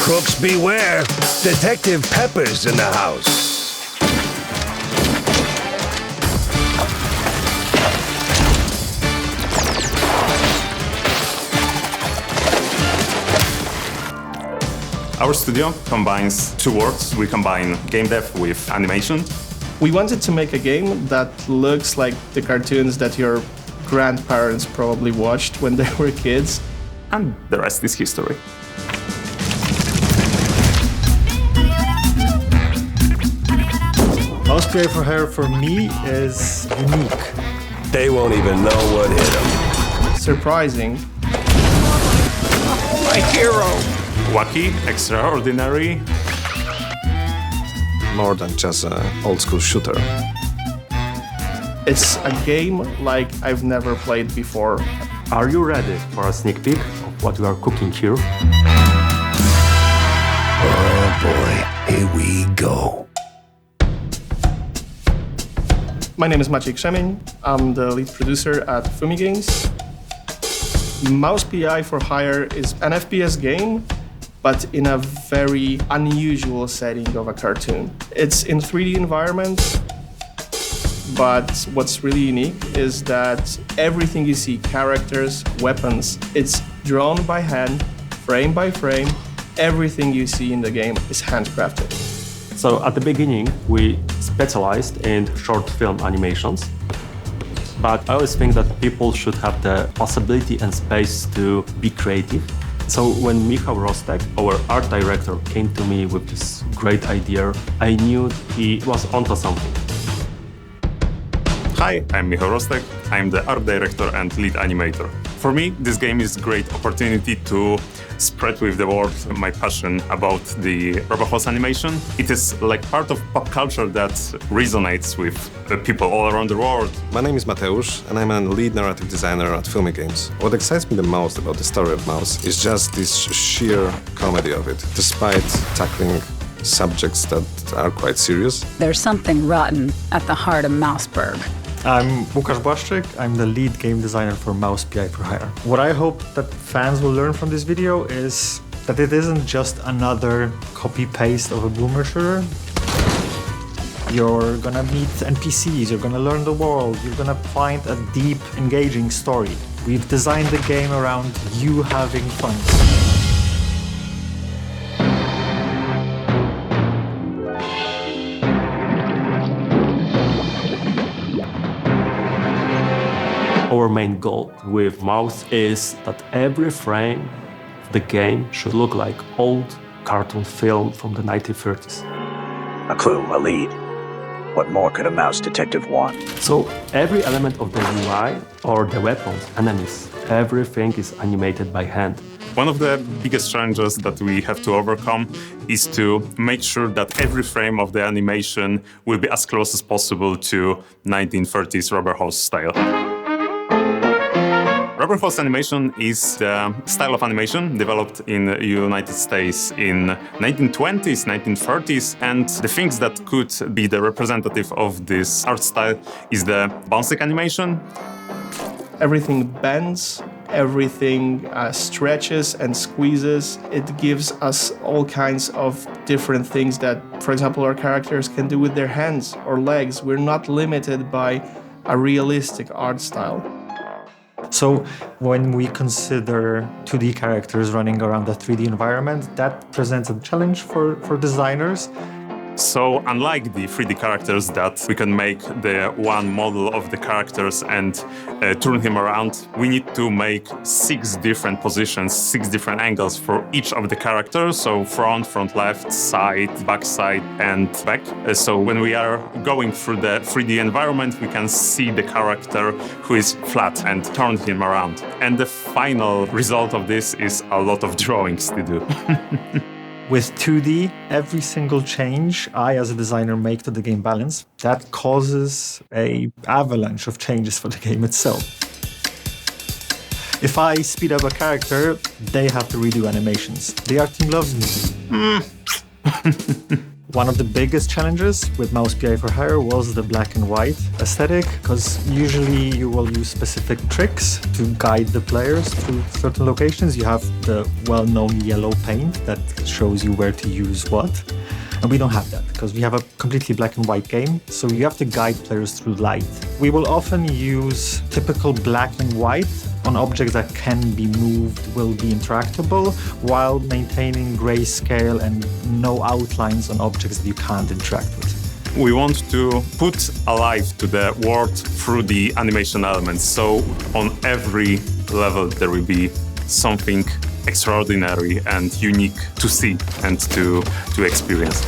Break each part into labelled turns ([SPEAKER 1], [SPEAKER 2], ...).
[SPEAKER 1] Crooks beware! Detective Pepper's in the house.
[SPEAKER 2] Our studio combines two worlds. We combine game dev with animation.
[SPEAKER 3] We wanted to make a game that looks like the cartoons that your grandparents probably watched when they were kids.
[SPEAKER 2] And the rest is history.
[SPEAKER 4] Mouse PI for Hire for me is unique.
[SPEAKER 1] They won't even know what hit them.
[SPEAKER 3] Surprising.
[SPEAKER 1] My hero!
[SPEAKER 2] Wacky, extraordinary.
[SPEAKER 5] More than just an old-school shooter.
[SPEAKER 3] It's a game like I've never played before.
[SPEAKER 6] Are you ready for a sneak peek of what we are cooking here?
[SPEAKER 1] Oh boy, here we go.
[SPEAKER 3] My name is Maciej Krzemień. I'm the lead producer at Fumi Games. Mouse PI for Hire is an FPS game, but in a very unusual setting of a cartoon. It's in 3D environments, but what's really unique is that everything you see, characters, weapons, it's drawn by hand, frame by frame. Everything you see in the game is handcrafted.
[SPEAKER 6] So at the beginning, we specialized in short film animations. But I always think that people should have the possibility and space to be creative. So when Michał Rostek, our art director, came to me with this great idea, I knew he was onto something.
[SPEAKER 2] Hi, I'm Michał Rostek. I'm the art director and lead animator. For me, this game is a great opportunity to spread with the world my passion about the Rubber Hose animation. It is like part of pop culture that resonates with people all around the world.
[SPEAKER 5] My name is Mateusz, and I'm a lead narrative designer at Fumi Games. What excites me the most about the story of Mouse is just this sheer comedy of it, despite tackling subjects that are quite serious.
[SPEAKER 7] There's something rotten at the heart of Mouseburg.
[SPEAKER 4] I'm Łukasz Błaszczyk. I'm the lead game designer for Mouse PI for Hire. What I hope that fans will learn from this video is that it isn't just another copy-paste of a boomer shooter. You're gonna meet NPCs, you're gonna learn the world, you're gonna find a deep, engaging story. We've designed the game around you having fun.
[SPEAKER 6] Our main goal with Mouse is that every frame of the game should look like old cartoon film from the 1930s.
[SPEAKER 8] A clue, a lead. What more could a mouse detective want?
[SPEAKER 6] So every element of the UI or the weapons, enemies, everything is animated by hand.
[SPEAKER 2] One of the biggest challenges that we have to overcome is to make sure that every frame of the animation will be as close as possible to 1930s Rubber Hose style. Rubber Hose animation is the style of animation developed in the United States in 1920s, 1930s, and the things that could be the representative of this art style is the bounce animation.
[SPEAKER 3] Everything bends, everything stretches and squeezes. It gives us all kinds of different things that, for example, our characters can do with their hands or legs. We're not limited by a realistic art style.
[SPEAKER 4] So when we consider 2D characters running around a 3D environment, that presents a challenge for designers.
[SPEAKER 2] So unlike the 3D characters that we can make the one model of the characters and turn him around, we need to make 6 different positions, 6 different angles for each of the characters. So front, left, side, back side, and back. So when we are going through the 3D environment, we can see the character who is flat and turn him around. And the final result of this is a lot of drawings to do.
[SPEAKER 4] With 2D, every single change I, as a designer, make to the game balance, that causes an avalanche of changes for the game itself. If I speed up a character, they have to redo animations. The art team loves me. One of the biggest challenges with Mouse PI for Hire was the black and white aesthetic, because usually you will use specific tricks to guide the players through certain locations. You have the well-known yellow paint that shows you where to use what. And we don't have that because we have a completely black and white game, so you have to guide players through light. We will often use typical black and white on objects that can be moved, will be interactable, while maintaining grayscale and no outlines on objects that you can't interact with.
[SPEAKER 2] We want to put a life to the world through the animation elements, so on every level there will be something extraordinary and unique to see and to experience.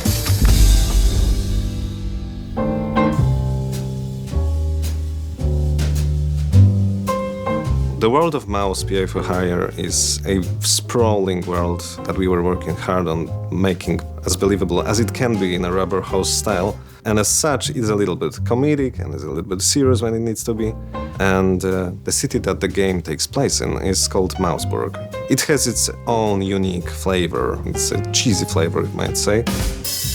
[SPEAKER 5] The world of Mouse PI for Hire is a sprawling world that we were working hard on making as believable as it can be in a rubber hose style. And as such, it's a little bit comedic and is a little bit serious when it needs to be. And the city that the game takes place in is called Mouseburg. It has its own unique flavor. It's a cheesy flavor, you might say.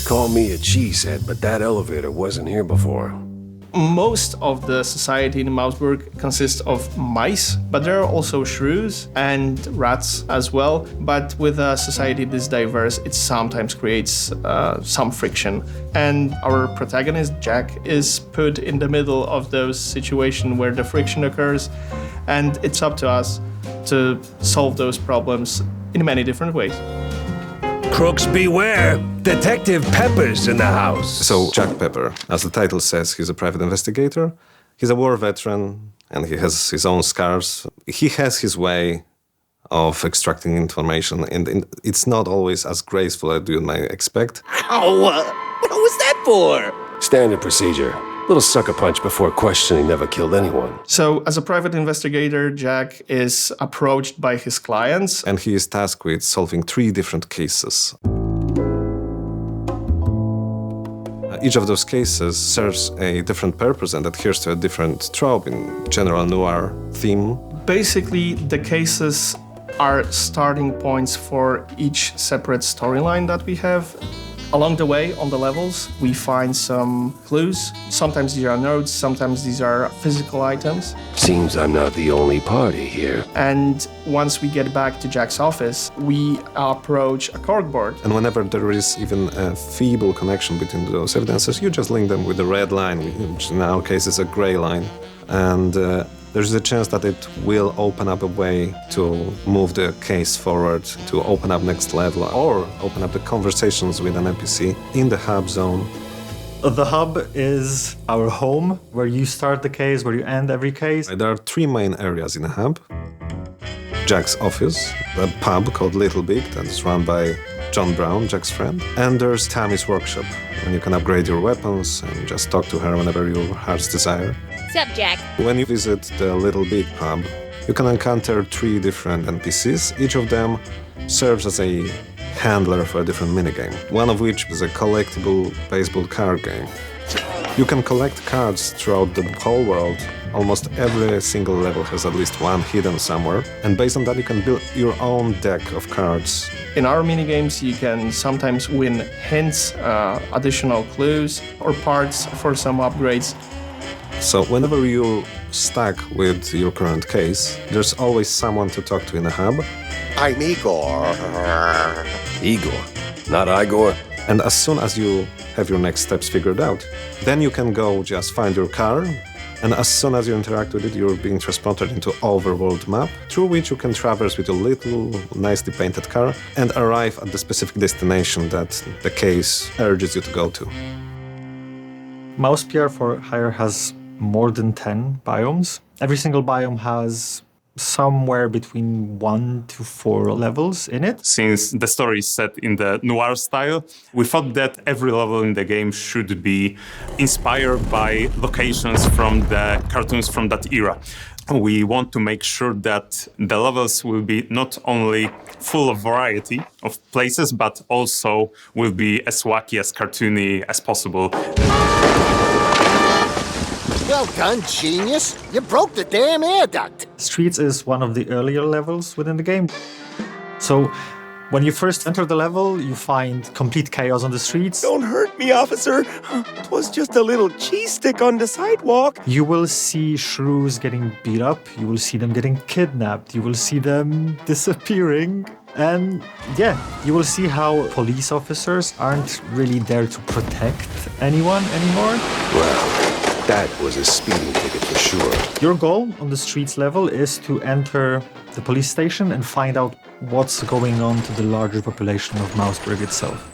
[SPEAKER 1] Call me a cheesehead, but that elevator wasn't here before.
[SPEAKER 3] Most of the society in Mouseburg consists of mice, but there are also shrews and rats as well. But with a society this diverse, it sometimes creates some friction. And our protagonist, Jack, is put in the middle of those situations where the friction occurs. And it's up to us to solve those problems in many different ways.
[SPEAKER 1] Crooks beware! Detective Pepper's in the house.
[SPEAKER 5] So Jack Pepper, as the title says, he's a private investigator. He's a war veteran and he has his own scars. He has his way of extracting information, and it's not always as graceful as you might expect.
[SPEAKER 1] Ow! What was that for? Standard procedure. Little sucker punch before questioning never killed anyone.
[SPEAKER 3] So, as a private investigator, Jack is approached by his clients.
[SPEAKER 5] And he is tasked with solving 3 different cases. Each of those cases serves a different purpose and adheres to a different trope in general noir theme.
[SPEAKER 3] Basically, the cases are starting points for each separate storyline that we have. Along the way, on the levels, we find some clues. Sometimes these are notes, sometimes these are physical items.
[SPEAKER 1] Seems I'm not the only party here.
[SPEAKER 3] And once we get back to Jack's office, we approach a corkboard.
[SPEAKER 5] And whenever there is even a feeble connection between those evidences, you just link them with a red line, which in our case is a gray line. And there's a chance that it will open up a way to move the case forward, to open up next level, or open up the conversations with an NPC in the hub zone.
[SPEAKER 4] The hub is our home, where you start the case, where you end every case.
[SPEAKER 5] There are 3 main areas in the hub. Jack's office, a pub called Little Big that is run by John Brown, Jack's friend. And there's Tammy's workshop, when you can upgrade your weapons and just talk to her whenever your heart's desire.
[SPEAKER 9] What's up, Jack?
[SPEAKER 5] When you visit the Little Big pub, you can encounter 3 different NPCs. Each of them serves as a handler for a different minigame, one of which is a collectible baseball card game. You can collect cards throughout the whole world. Almost every single level has at least one hidden somewhere, and based on that you can build your own deck of cards.
[SPEAKER 3] In our minigames, you can sometimes win hints, additional clues, or parts for some upgrades.
[SPEAKER 5] So whenever you're stuck with your current case, there's always someone to talk to in the hub.
[SPEAKER 1] I'm Igor. Igor, not Igor.
[SPEAKER 5] And as soon as you have your next steps figured out, then you can go just find your car, and as soon as you interact with it, you're being transported into overworld map, through which you can traverse with a little nicely painted car and arrive at the specific destination that the case urges you to go to.
[SPEAKER 4] Mouse PI for Hire has more than 10 biomes. Every single biome has somewhere between 1 to 4 levels in it.
[SPEAKER 2] Since the story is set in the noir style, we thought that every level in the game should be inspired by locations from the cartoons from that era. We want to make sure that the levels will be not only full of variety of places, but also will be as wacky, as cartoony as possible.
[SPEAKER 10] Well done, genius! You broke the damn air duct!
[SPEAKER 4] Streets is one of the earlier levels within the game. So When you first enter the level, you find complete chaos on the streets.
[SPEAKER 9] Don't hurt me, officer. It was just a little cheese stick on the sidewalk.
[SPEAKER 4] You will see shrews getting beat up. You will see them getting kidnapped. You will see them disappearing. And yeah, you will see how police officers aren't really there to protect anyone anymore.
[SPEAKER 1] Well, that was a speeding ticket for sure.
[SPEAKER 4] Your goal on the streets level is to enter the police station and find out what's going on to the larger population of Mausberg itself.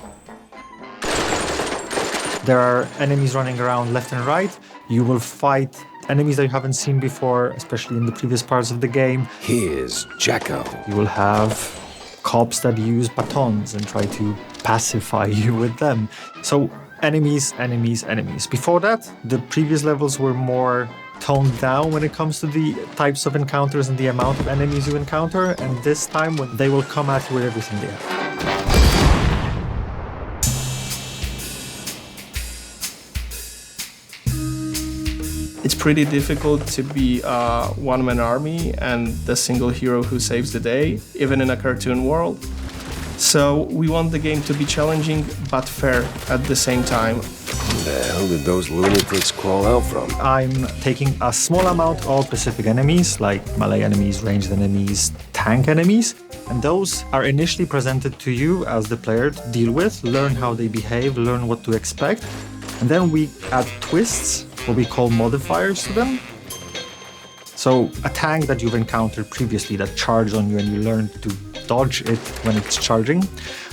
[SPEAKER 4] There are enemies running around left and right. You will fight enemies that you haven't seen before, especially in the previous parts of the game.
[SPEAKER 1] Here's Jacko.
[SPEAKER 4] You will have cops that use batons and try to pacify you with them. So enemies, enemies, enemies. Before that, the previous levels were more toned down when it comes to the types of encounters and the amount of enemies you encounter, and this time when they will come at you with everything they have.
[SPEAKER 3] It's pretty difficult to be a one-man army and the single hero who saves the day, even in a cartoon world. So we want the game to be challenging but fair at the same time.
[SPEAKER 1] Where the hell did those lunatics crawl out from?
[SPEAKER 4] I'm taking a small amount of specific enemies, like melee enemies, ranged enemies, tank enemies, and those are initially presented to you as the player to deal with, learn how they behave, learn what to expect, and then we add twists, what we call modifiers to them. So a tank that you've encountered previously that charged on you and you learned to dodge it when it's charging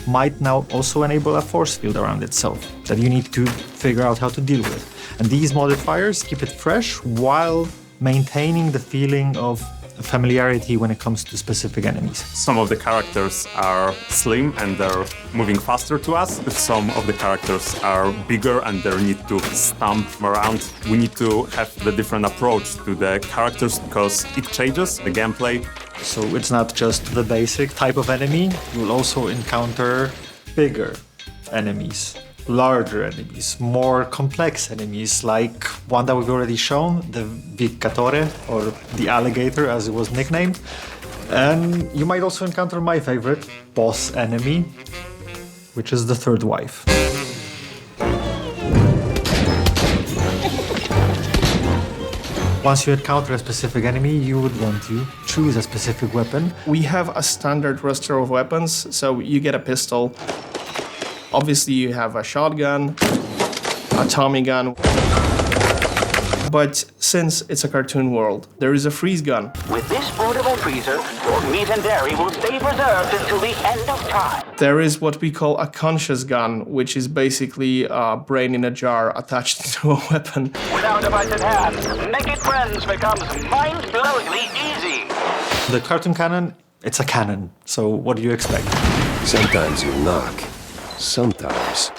[SPEAKER 4] might now also enable a force field around itself that you need to figure out how to deal with. And these modifiers keep it fresh while maintaining the feeling of familiarity when it comes to specific enemies.
[SPEAKER 2] Some of the characters are slim and they're moving faster to us. Some of the characters are bigger and they need to stomp around. We need to have the different approach to the characters because it changes the gameplay.
[SPEAKER 4] So it's not just the basic type of enemy, you will also encounter bigger enemies, larger enemies, more complex enemies, like one that we've already shown, the Vicatore, or the alligator as it was nicknamed. And you might also encounter my favorite boss enemy, which is the third wife. Once you encounter a specific enemy, you would want to choose a specific weapon.
[SPEAKER 3] We have a standard roster of weapons, so you get a pistol. Obviously, you have a shotgun, a Tommy gun. But since it's a cartoon world, there is a freeze gun.
[SPEAKER 11] With this portable freezer, your meat and dairy will stay preserved until the end of time.
[SPEAKER 3] There is what we call a conscious gun, which is basically a brain in a jar attached to a weapon.
[SPEAKER 11] With our device in hand, making friends becomes mind-blowingly easy.
[SPEAKER 4] The cartoon cannon, it's a cannon, so what do you expect?
[SPEAKER 1] Sometimes you knock. Sometimes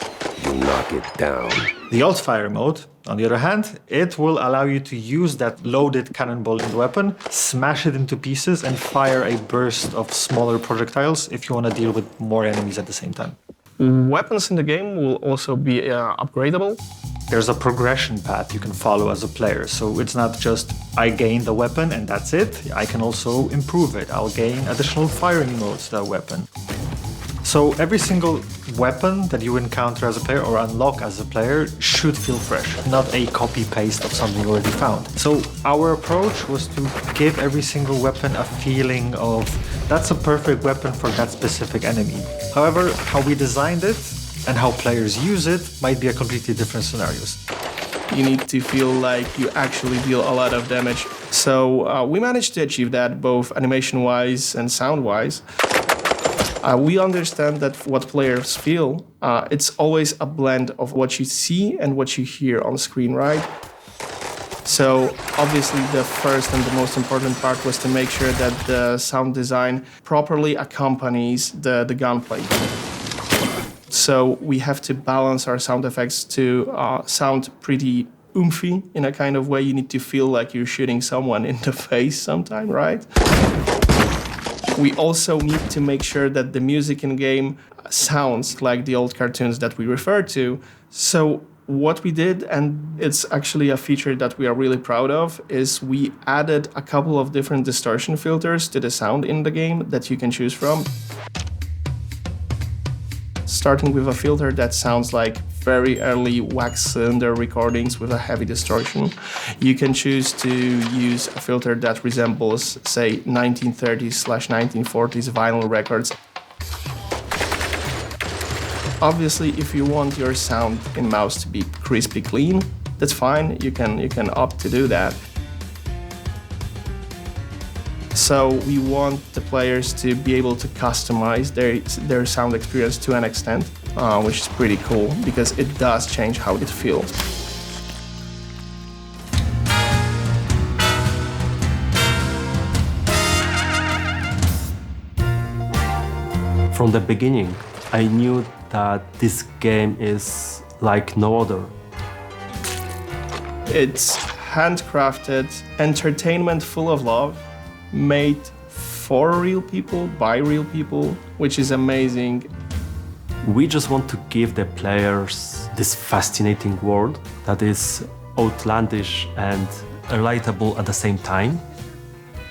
[SPEAKER 1] you knock it down.
[SPEAKER 4] The alt-fire mode, on the other hand, it will allow you to use that loaded cannonball in the weapon, smash it into pieces, and fire a burst of smaller projectiles if you want to deal with more enemies at the same time.
[SPEAKER 3] Weapons in the game will also be upgradable.
[SPEAKER 4] There's a progression path you can follow as a player, so it's not just I gain the weapon and that's it. I can also improve it. I'll gain additional firing modes to that weapon. So every single weapon that you encounter as a player or unlock as a player should feel fresh, not a copy-paste of something already found. So our approach was to give every single weapon a feeling of that's a perfect weapon for that specific enemy. However, how we designed it and how players use it might be a completely different scenarios.
[SPEAKER 3] You need to feel like you actually deal a lot of damage. So we managed to achieve that both animation-wise and sound-wise. We understand that what players feel, it's always a blend of what you see and what you hear on screen, right? So obviously the first and the most important part was to make sure that the sound design properly accompanies the gunplay. So we have to balance our sound effects to sound pretty oomphy in a kind of way. You need to feel like you're shooting someone in the face sometime, right? We also need to make sure that the music in game sounds like the old cartoons that we refer to. So what we did, and it's actually a feature that we are really proud of, is we added a couple of different distortion filters to the sound in the game that you can choose from. starting with a filter that sounds like very early wax cylinder recordings with a heavy distortion. You can choose to use a filter that resembles, say, 1930s/1940s vinyl records. Obviously, if you want your sound in Mouse to be crispy clean, that's fine, you can opt to do that. So we want the players to be able to customize their sound experience to an extent, which is pretty cool because it does change how it feels.
[SPEAKER 6] From the beginning, I knew that this game is like no other.
[SPEAKER 3] It's handcrafted entertainment full of love, made for real people, by real people, which is amazing.
[SPEAKER 6] We just want to give the players this fascinating world that is outlandish and relatable at the same time.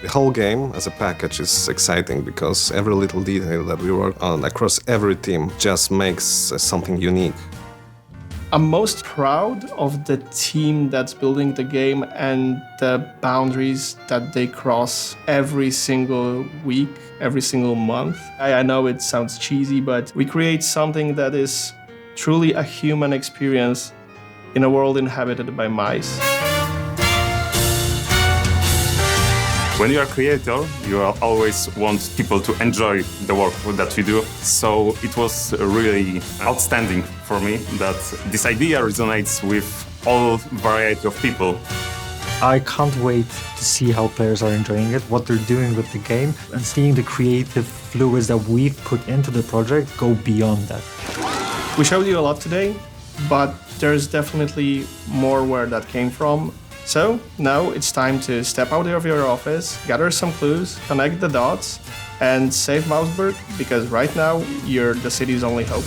[SPEAKER 5] The whole game as a package is exciting because every little detail that we work on across every team just makes something unique.
[SPEAKER 3] I'm most proud of the team that's building the game and the boundaries that they cross every single week, every single month. I know it sounds cheesy, but we create something that is truly a human experience in a world inhabited by mice.
[SPEAKER 2] When you are a creator, you always want people to enjoy the work that we do. So it was really outstanding for me that this idea resonates with all variety of people.
[SPEAKER 4] I can't wait to see how players are enjoying it, what they're doing with the game, and seeing the creative fluids that we've put into the project go beyond that.
[SPEAKER 3] We showed you a lot today, but there's definitely more where that came from. So now it's time to step out of your office, gather some clues, connect the dots, and save Mouseburg, because right now you're the city's only hope.